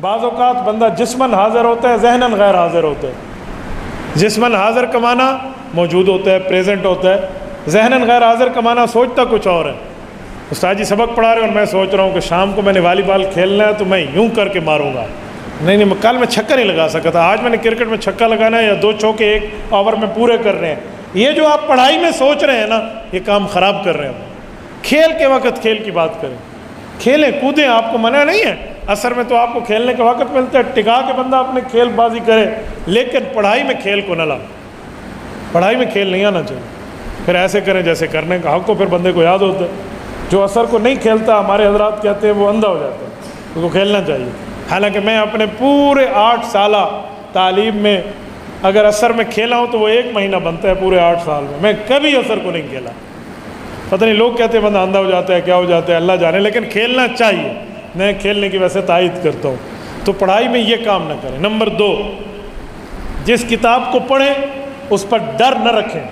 بعض اوقات بندہ جسماً حاضر ہوتا ہے ذہناً غیر حاضر ہوتا ہے۔ جسماً حاضر کا معنی موجود ہوتا ہے، پریزنٹ ہوتا ہے، ذہناً غیر حاضر کا معنی سوچتا کچھ اور ہے۔ استاد جی سبق پڑھا رہے ہیں اور میں سوچ رہا ہوں کہ شام کو میں نے والی بال کھیلنا ہے تو میں یوں کر کے ماروں گا، نہیں کل میں چھکا نہیں لگا سکا تھا، آج میں نے کرکٹ میں چھکا لگانا ہے یا 2 چوکے 1 اوور میں پورے کر رہے ہیں۔ یہ جو آپ پڑھائی میں سوچ رہے ہیں نا، یہ کام خراب کر رہے ہیں۔ کھیل کے وقت کھیل کی بات کریں، کھیلیں کودیں، آپ کو منع نہیں ہے، عصر میں تو آپ کو کھیلنے کا وقت ملتا ہے، ٹکا کے بندہ اپنے کھیل بازی کرے، لیکن پڑھائی میں کھیل کو نہ لا، پڑھائی میں کھیل نہیں آنا چاہیے۔ پھر ایسے کریں جیسے کرنے کا حق کو پھر بندے کو یاد ہوتا ہے۔ جو عصر کو نہیں کھیلتا، ہمارے حضرات کہتے ہیں وہ اندھا ہو جاتا ہے، اس کو کھیلنا چاہیے۔ حالانکہ میں اپنے پورے 8 سالہ تعلیم میں اگر عصر میں کھیلا ہوں تو وہ 1 مہینہ بنتا ہے پورے 8 سال میں کبھی عصر کو نہیں کھیلا۔ پتہ نہیں لوگ کہتے ہیں بندہ اندھا ہو جاتا ہے، کیا ہو جاتا ہے، اللہ جانے، لیکن کھیلنا چاہیے۔ میں کھیلنے کی ویسے تائید کرتا ہوں، تو پڑھائی میں یہ کام نہ کریں۔ نمبر 2، جس کتاب کو پڑھیں اس پر ڈر نہ رکھیں۔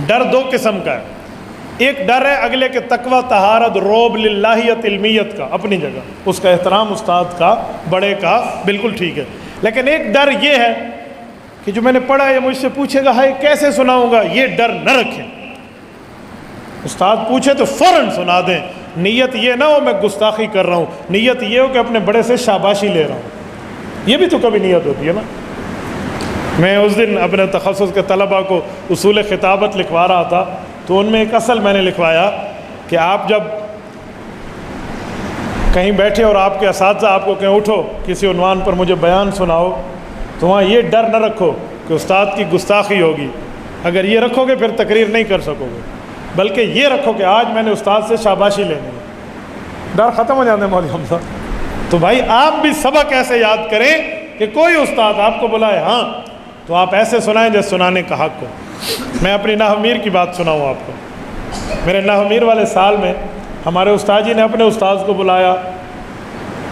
ڈر 2 قسم کا ہے، ایک ڈر ہے اگلے کے تقوی، طہارت، روب، للہیت، علمیت کا، اپنی جگہ اس کا احترام استاد کا، بڑے کا، بالکل ٹھیک ہے، لیکن ایک ڈر یہ ہے کہ جو میں نے پڑھا ہے مجھ سے پوچھے گا ہائے کیسے سناؤں گا، یہ ڈر نہ رکھیں۔ استاد پوچھے تو فوراً سنا دیں، نیت یہ نہ ہو میں گستاخی کر رہا ہوں، نیت یہ ہو کہ اپنے بڑے سے شاباشی لے رہا ہوں، یہ بھی تو کبھی نیت ہوتی ہے نا۔ میں اس دن اپنے تخصص کے طلباء کو اصول خطابت لکھوا رہا تھا، تو ان میں ایک اصل میں نے لکھوایا کہ آپ جب کہیں بیٹھے اور آپ کے اساتذہ آپ کو کہیں اٹھو کسی عنوان پر مجھے بیان سناؤ، تو وہاں یہ ڈر نہ رکھو کہ استاد کی گستاخی ہوگی، اگر یہ رکھو گے پھر تقریر نہیں کر سکو گے، بلکہ یہ رکھو کہ آج میں نے استاد سے شاباشی لینی ہے۔ ڈر ختم ہو جاتا ہے مولوی حمزہ۔ تو بھائی آپ بھی سبق ایسے یاد کریں کہ کوئی استاد آپ کو بلائے ہاں تو آپ ایسے سنائیں جیسے سنانے کا حق ہو۔ میں اپنی نحو میر کی بات سناؤں آپ کو۔ میرے نحو میر والے سال میں ہمارے استاد جی نے اپنے استاذ کو بلایا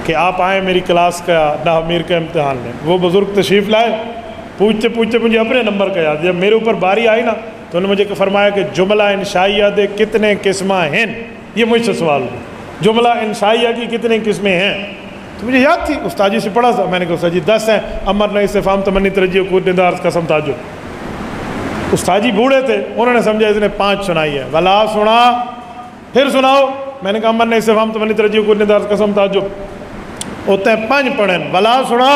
کہ آپ آئیں میری کلاس کا نحو میر کا امتحان لیں۔ وہ بزرگ تشریف لائے، پوچھتے پوچھتے مجھے اپنے نمبر کا یاد، جب میرے اوپر باری آئی نا تو انہوں نے مجھے فرمایا کہ جملہ انشائیہ دے کتنے قسمہ ہیں، یہ مجھ سے سوال ہوا، جملہ انشائیہ کی کتنے قسمیں ہیں؟ تو مجھے یاد تھی، استاد جی سے پڑھا تھا، میں نے کہا استاد جی 10 ہیں، امر، نئی، استفہام، تمنی، ترجیح، وقوع، نداء، عرض، قسم، تعجب۔ استاد جی بوڑھے تھے، انہوں نے سمجھا اس نے 5 سنائی ہے، ولا سنا، پھر سناؤ، میں نے کہا امر، نئی، استفہام، تمنی، ترجیح، وقوع، نداء، عرض، قسم، تعجب۔ ہوتے ہیں 5 پڑھیں، ولا سنا،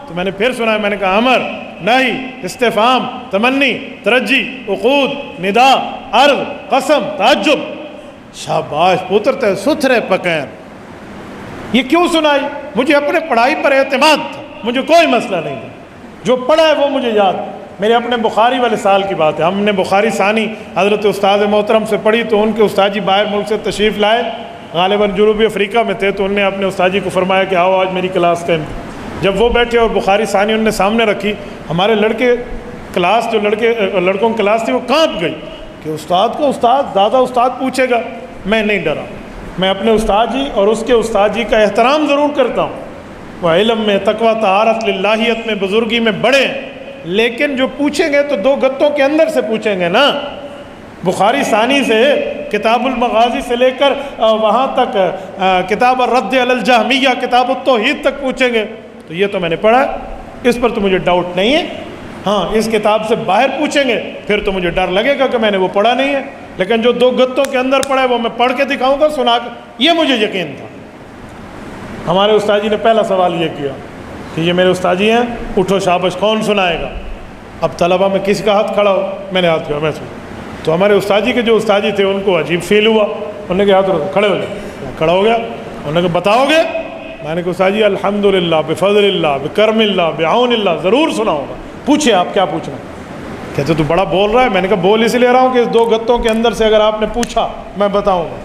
تو میں نے پھر سنا، میں نے کہا امر، نہیں، استفہام، تمنی، ترجی، عقود، ندا، عرض، قسم، تعجب۔ شاباش پتر تے ستھرے پکین۔ یہ کیوں سنائی؟ مجھے اپنے پڑھائی پر اعتماد تھا، مجھے کوئی مسئلہ نہیں تھا، جو پڑھا ہے وہ مجھے یاد۔ میرے اپنے بخاری والے سال کی بات ہے، ہم نے بخاری ثانی حضرت استاد محترم سے پڑھی، تو ان کے استاد جی باہر ملک سے تشریف لائے، غالباً جنوبی افریقہ میں تھے، تو انہوں نے اپنے استاد جی کو فرمایا کہ آؤ آج میری کلاس کا۔ جب وہ بیٹھے اور بخاری ثانی انہوں نے سامنے رکھی، ہمارے لڑکے کلاس، جو لڑکوں کی کلاس تھی وہ کانپ گئی کہ استاد کو زیادہ استاد پوچھے گا۔ میں نہیں ڈرا، میں اپنے استاد جی اور اس کے استاد جی کا احترام ضرور کرتا ہوں، وہ علم میں، تقوی، طہارت، للہیت میں، بزرگی میں بڑے ہیں، لیکن جو پوچھیں گے تو 2 گتوں کے اندر سے پوچھیں گے نا۔ بخاری ثانی سے کتاب المغازی سے لے کر وہاں تک کتاب الرد علی الجہمیہ، کتاب التوحید تک پوچھیں گے، تو یہ تو میں نے پڑھا ہے، اس پر تو مجھے ڈاؤٹ نہیں ہے۔ ہاں اس کتاب سے باہر پوچھیں گے پھر تو مجھے ڈر لگے گا کہ میں نے وہ پڑھا نہیں ہے، لیکن جو 2 گتوں کے اندر پڑھا ہے وہ میں پڑھ کے دکھاؤں گا، سنا کے، یہ مجھے یقین تھا۔ ہمارے استاد جی نے پہلا سوال یہ کیا کہ یہ میرے استاد جی ہیں، اٹھو شابش، کون سنائے گا؟ اب طلبہ میں کس کا ہاتھ کھڑا ہو؟ میں نے ہاتھ کیا، میں سنا۔ تو ہمارے استاد جی کے جو استاد جی تھے ان کو عجیب فیل ہوا، انہوں نے کہا ہاتھ کھڑے ہو جائے، کھڑا ہو گیا، انہوں نے کہا بتاؤ گے؟ میں نے کہا استاد جی الحمدللہ، بفضل اللہ، بکرم اللہ، بعون اللہ، ضرور سناؤں گا، پوچھے آپ کیا پوچھنا۔ کہتے تو بڑا بول رہا ہے، میں نے کہا بول اس لیے رہا ہوں کہ اس 2 گتوں کے اندر سے اگر آپ نے پوچھا میں بتاؤں گا،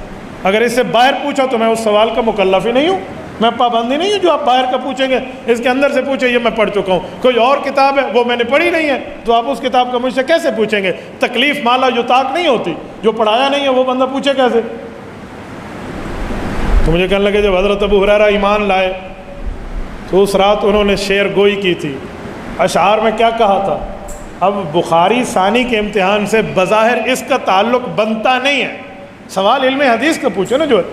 اگر اس سے باہر پوچھا تو میں اس سوال کا مکلف ہی نہیں ہوں، میں پابندی نہیں ہوں جو آپ باہر کا پوچھیں گے، اس کے اندر سے پوچھیں، یہ میں پڑھ چکا ہوں، کوئی اور کتاب ہے وہ میں نے پڑھی نہیں ہے تو آپ اس کتاب کا مجھ سے کیسے پوچھیں گے؟ تکلیف مالا یطاق نہیں ہوتی، جو پڑھایا نہیں ہے وہ بندہ پوچھے کیسے؟ تو مجھے کہنے لگے جب حضرت ابو ہریرہ ایمان لائے تو اس رات انہوں نے شعر گوئی کی تھی، اشعار میں کیا کہا تھا؟ اب بخاری ثانی کے امتحان سے بظاہر اس کا تعلق بنتا نہیں ہے، سوال علم حدیث کا پوچھو نا جو ہے،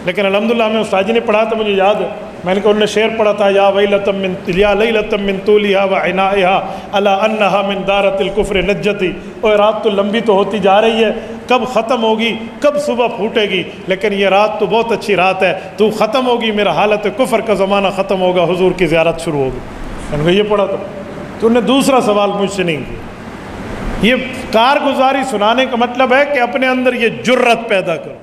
لیکن الحمدللہ میں استاد جی نے پڑھا تو مجھے یاد ہے، میں نے کہا انہوں نے شعر پڑھا تھا، یا ویلتم من یا لیلتم من طولھا وعنائھا الا انھا من دارۃ الکفر نجتی، اور رات تو لمبی تو ہوتی جا رہی ہے، کب ختم ہوگی، کب صبح پھوٹے گی، لیکن یہ رات تو بہت اچھی رات ہے، تو ختم ہوگی، میرا حالت کفر کا زمانہ ختم ہوگا، حضور کی زیارت شروع ہوگی۔ میں نے کہا یہ پڑھا تو انہوں نے دوسرا سوال مجھ سے نہیں کیا۔ یہ کارگزاری سنانے کا مطلب ہے کہ اپنے اندر یہ جرت پیدا کرو۔